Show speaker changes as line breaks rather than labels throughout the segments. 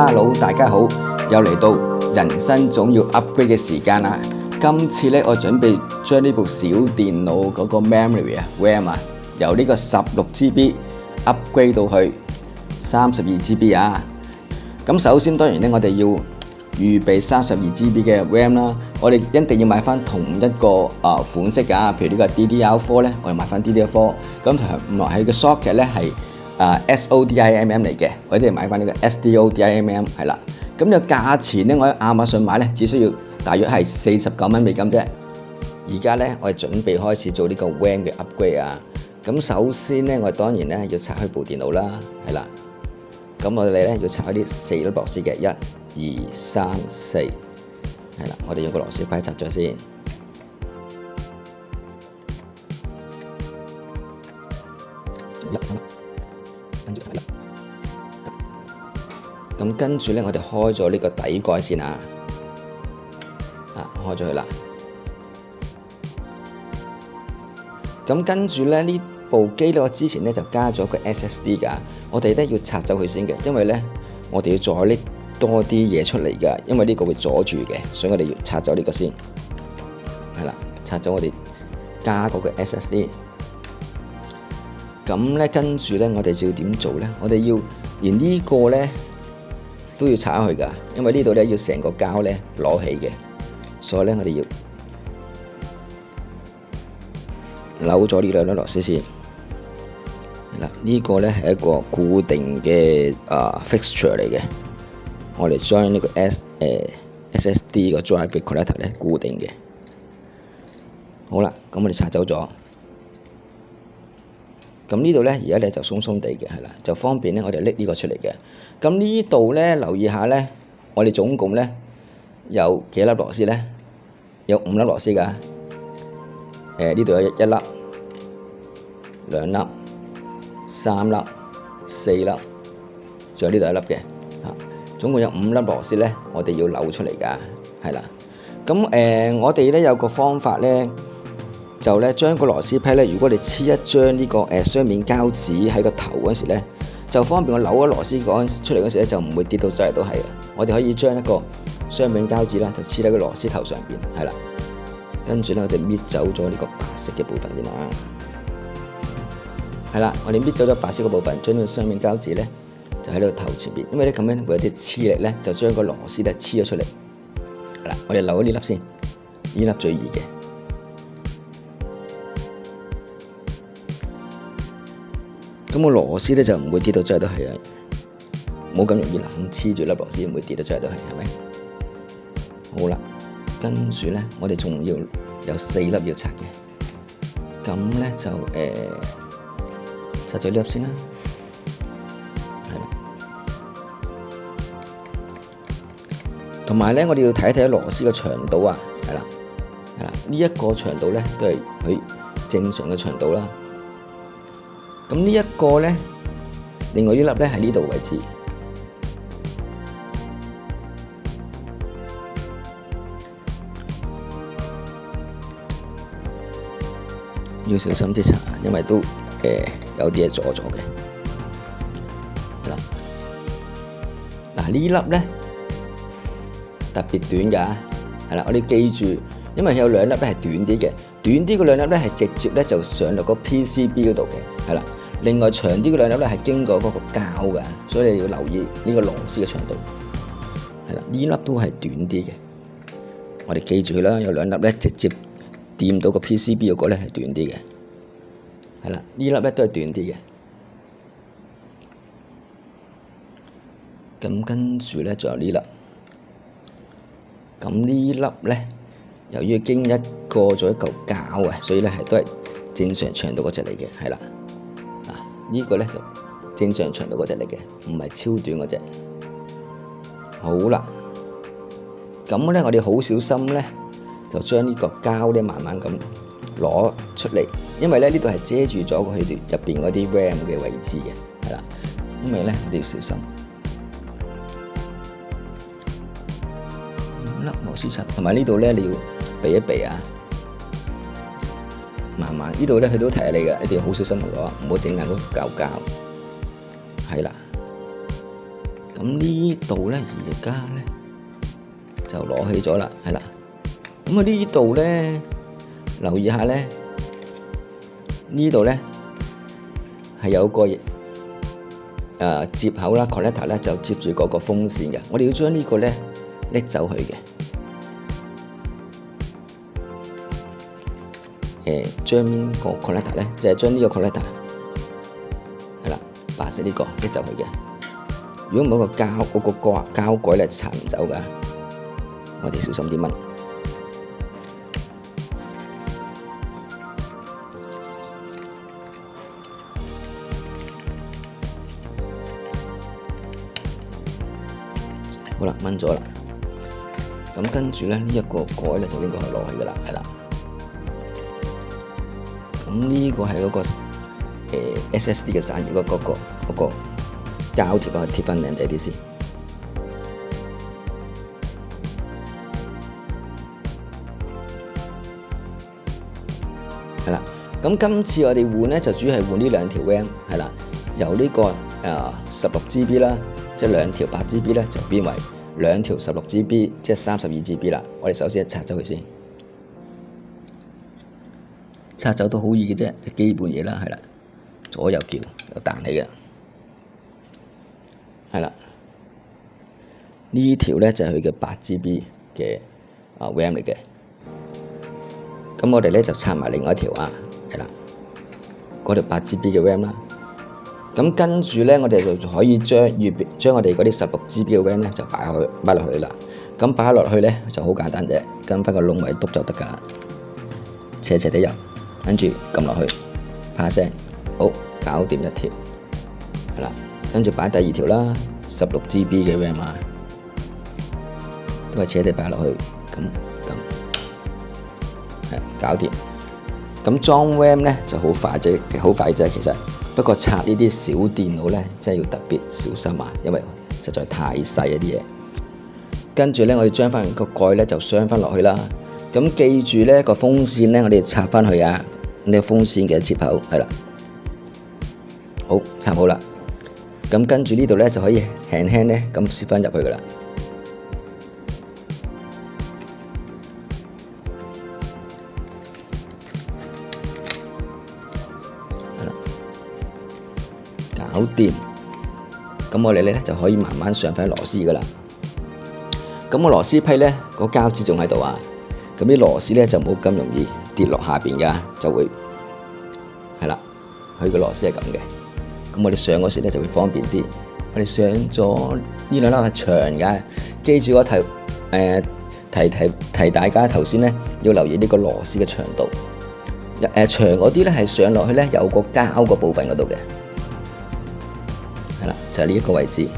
Hello，大家好，又嚟到人生總要 upgrade 嘅時間啦。今次咧，我準備將呢部小電腦嗰個 memory RAM 由呢個16GB upgrade 到去32GB 啊。咁首先當然咧，我哋要預備32GB 嘅 RAM 啦。我哋一定要買翻同一個款式㗎，譬如呢個 DDR4 咧，我哋買翻 DDR4。咁同埋喺個 socket 咧係SODIMM 嚟嘅，我哋買翻呢個 SDODIMM 係啦。咁呢個價錢咧，我喺亞馬遜買咧，只需要大約係49蚊美金啫。而家咧，我哋準備開始做呢個 RAM 嘅 upgrade 啊。咁首先咧，我哋當然咧要拆開部電腦啦，係啦。咁我哋咧要拆開啲4粒螺絲嘅，1、2、3、4，係啦。我哋用個螺絲批拆咗先。咁跟住咧，我哋開咗呢個底蓋先啊，開咗佢啦。咁跟住咧，呢部機咧，我之前咧就加咗個 SSD 㗎，我哋咧要拆走佢先嘅，因為咧我哋要再拎多啲嘢出嚟㗎，因為呢個會阻住嘅，所以我哋要拆走呢個先，係啦，拆走我哋加嗰個 SSD。咁咧跟住咧，我哋就要點做咧？我哋要連呢個咧都要拆開㗎，因為呢度咧要成個膠咧攞起嘅，所以咧我哋要扭咗呢兩粒螺絲先。係啦，呢個咧係一個固定嘅fixture 嚟嘅，我哋將呢個SSD 個 drive connector 咧固定嘅。好啦，咁我哋拆走咗。咁呢度咧，而家咧就鬆鬆地嘅，係啦，就方便咧我哋拎呢個出嚟嘅。咁呢度咧，留意下咧，我哋總共咧有幾粒螺絲咧？有5粒螺絲㗎。呢度有1粒、2粒、3粒、4粒，仲有呢度1粒嘅。總共有5粒螺絲咧，我哋要扭出嚟㗎，係啦。咁我哋咧有個方法咧。就咧將個螺絲批咧，如果你黐一張呢個雙面膠紙喺個頭嗰時咧，就方便我扭咗螺絲出嚟嗰時咧，就唔會跌到周圍都係啊！我哋可以將一個雙面膠紙啦，就黐喺個螺絲頭上邊，係啦。跟住咧，我哋搣走咗呢個白色嘅部分先啦。係啦，我哋搣走咗白色嘅部分，將呢個雙面膠紙咧就喺呢個頭前邊，因為咧咁樣會有啲黐力咧，就將個螺絲咧黐咗出嚟。係啦，我哋扭咗呢粒先，呢粒最易嘅。咁個螺絲咧就唔會跌到周圍都係啊，冇咁容易咁黐住粒螺絲，唔會跌到周圍都係，係咪？好啦，跟住咧，我哋仲要有4粒要拆嘅，咁咧就拆咗呢粒先啦，係啦。同埋咧，我哋要睇一睇螺絲嘅長度啊，係啦，係啦，呢一個長度咧都係佢正常嘅長度啦。咁呢一個咧，另外呢粒咧喺呢度位置，要小心啲擦，因為都有啲嘢阻咗嘅。係啦，嗱呢粒咧特別短㗎，係啦，我哋記住，因為有2粒咧係短啲嘅，短啲嗰2粒咧係直接咧就上到個 PCB 嗰度嘅，係啦。另外長啲嗰2粒咧係經過嗰個膠㗎，所以你要留意呢個螺絲嘅長度。係啦，呢粒都係短啲嘅，我哋記住佢啦。有2粒咧直接掂到個 PCB 嗰個咧係短啲嘅。係啦，呢粒咧都係短啲嘅。咁跟住咧仲有呢粒。咁呢粒咧，由於經過咗一嚿膠啊，所以咧係都係正常長度嗰隻嚟嘅，係啦。呢個咧就正常長度嗰隻嚟嘅，唔係超短嗰隻。好啦，咁咧我哋好小心咧，就將呢個膠咧慢慢咁攞出嚟，因為咧呢度係遮住咗佢哋入邊嗰啲 RAM 嘅位置嘅，係啦。因為咧我哋要小心。5粒螺絲插，同埋呢度咧你要避一避啊。慢慢呢度咧，佢都提下你嘅，一定要好小心攞，唔好整爛嗰嚿膠。係啦，咁呢度咧而家咧就攞起咗啦，係啦。咁呢度咧留意下咧，呢度咧係有個接口啦 ，connector 咧就接住嗰個風扇嘅。我哋要將呢個咧拎走去嘅。將邊個 connector 咧，就係將呢個 connector 係啦，白色呢個拎走去嘅。如果唔係個膠嗰個膠蓋咧拆唔走㗎，我哋小心啲掹。好啦，掹咗啦。咁跟住咧，呢一個蓋咧就應該係落去㗎啦，係啦。咁呢個係嗰個SSD 嘅散熱嗰個膠貼啊，貼翻靚仔啲先。係啦，咁今次我哋換咧就主要係換呢兩條 RAM 係啦，由呢個16GB 啦，即係兩條8GB 咧就變為兩條16GB，即係32GB 啦。我哋首先拆走佢先，拆走都好易嘅啫，基本嘢啦，係啦，左右撬就彈起嘅，係啦。呢條咧就係佢嘅8GB 嘅RAM 嚟嘅。咁我哋咧就拆埋另外一條啊，係啦，嗰條8GB 嘅 RAM 啦。咁跟住咧，我哋就可以將我哋嗰啲16GB 嘅 RAM 咧就擺落去啦。咁擺落去咧就好簡單啫，跟翻個窿位篤就得㗎啦，斜斜地入，跟住撳落去，啪聲，好，搞掂一條，係啦。跟住擺第二條啦，16GB 嘅 RAM 啊，都係斜地擺落去，咁。搞掂，咁裝 RAM 咧就好快啫，其實。不過拆呢啲小電腦咧，真係要特別小心啊，因為實在太細一啲嘢。跟住咧，我要將翻個蓋咧就鑲翻落去啦。咁記住咧，個風扇咧，我哋要插翻去啊。呢個風扇嘅接口係啦，好，插好啦。咁跟住呢度咧就可以輕輕咧咁攝翻入去噶啦。搞掂，咁我哋咧就可以慢慢上翻螺絲噶啦。咁個螺絲批咧，個膠紙仲喺度啊。咁啲螺絲咧就冇咁容易跌落下邊噶，就會係啦。佢個螺絲係咁嘅。咁我哋上嗰時咧就會方便啲。我哋上咗呢兩粒係長嘅，記住我提大家頭先咧要留意呢個螺絲嘅長度。長嗰啲咧係上落去咧有個膠個部分嗰度嘅。係啦，就係呢一個位置，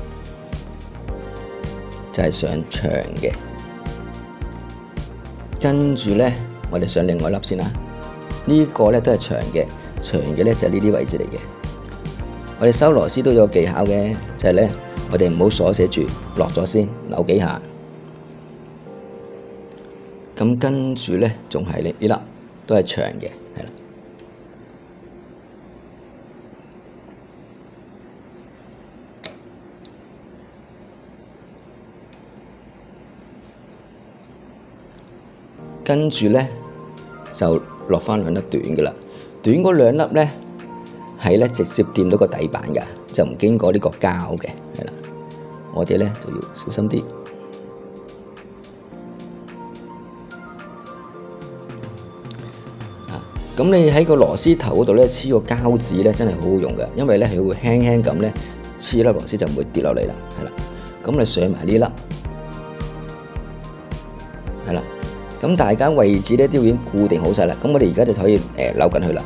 就係上長嘅。跟住咧，我哋上另外一粒先啦。呢個咧都係長嘅，長嘅咧就係呢啲位置嚟嘅。我哋收螺絲都有技巧嘅，就係咧，我哋唔好鎖死住，落咗先，扭幾下。咁跟住咧，仲係呢粒都係長嘅，係啦。跟住咧就落翻兩粒短嘅啦，短嗰兩粒咧係咧直接掂到個底板㗎，就唔經過呢個膠嘅，係啦。我哋咧就要小心啲。咁你喺個螺絲頭嗰度咧黐個膠紙咧真係好好用嘅，因為咧佢會輕輕咁咧黐粒螺絲就唔會跌落嚟啦，係啦。咁你上埋呢粒，係啦。咁大家位置咧都已經固定好晒啦，咁我哋而家就可以扭緊佢啦。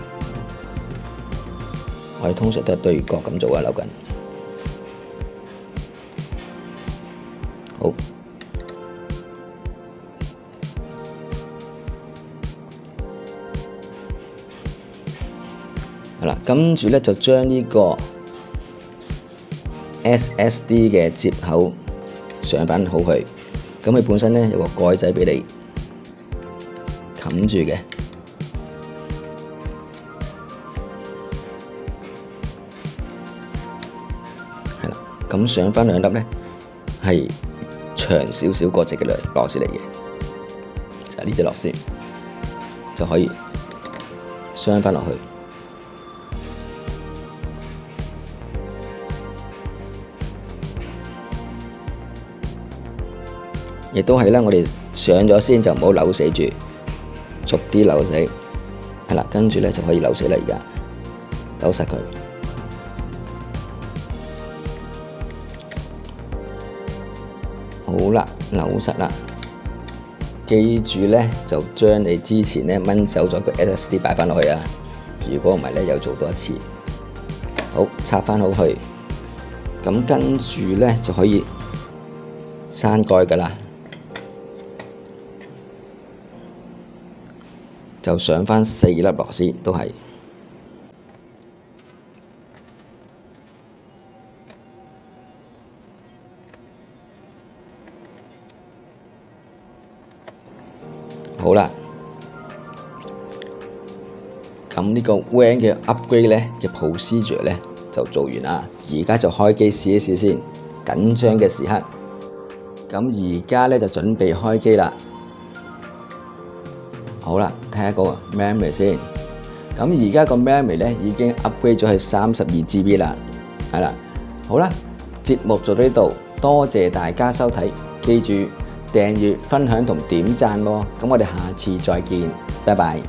我哋通常都係對角咁做啊，扭緊。好，係啦，跟住咧就將呢個 SSD 嘅接口上翻好佢，咁佢本身咧有個蓋仔俾你冚住嘅，係啦。咁上翻兩粒咧，係長少少嗰隻嘅螺絲嚟嘅，就係呢隻螺絲就可以鑲翻落去。亦都係啦，我哋上咗先就唔好扭死住，逐啲扭死，係啦，跟住咧就可以扭死啦。而家扭實佢，好啦，扭實啦。記住咧，就將你之前咧掹走咗個 SSD 擺翻落去啊！如果唔係咧，又做多一次。好，插翻好去，咁跟住咧就可以閂蓋噶啦。就上翻4粒螺絲都係，好啦。咁呢個 WAN 嘅 upgrade 咧嘅 procedure 咧就做完啦。而家就開機試一試先，緊張嘅時刻。咁而家咧就準備開機啦。好啦，睇下個 memory 先。咁而家個 memory 咧已經 upgrade 咗去32GB 啦，係啦。好啦，節目做到呢度，多謝大家收睇，記住訂閱、分享同點讚喎。咁我哋下次再見，拜拜。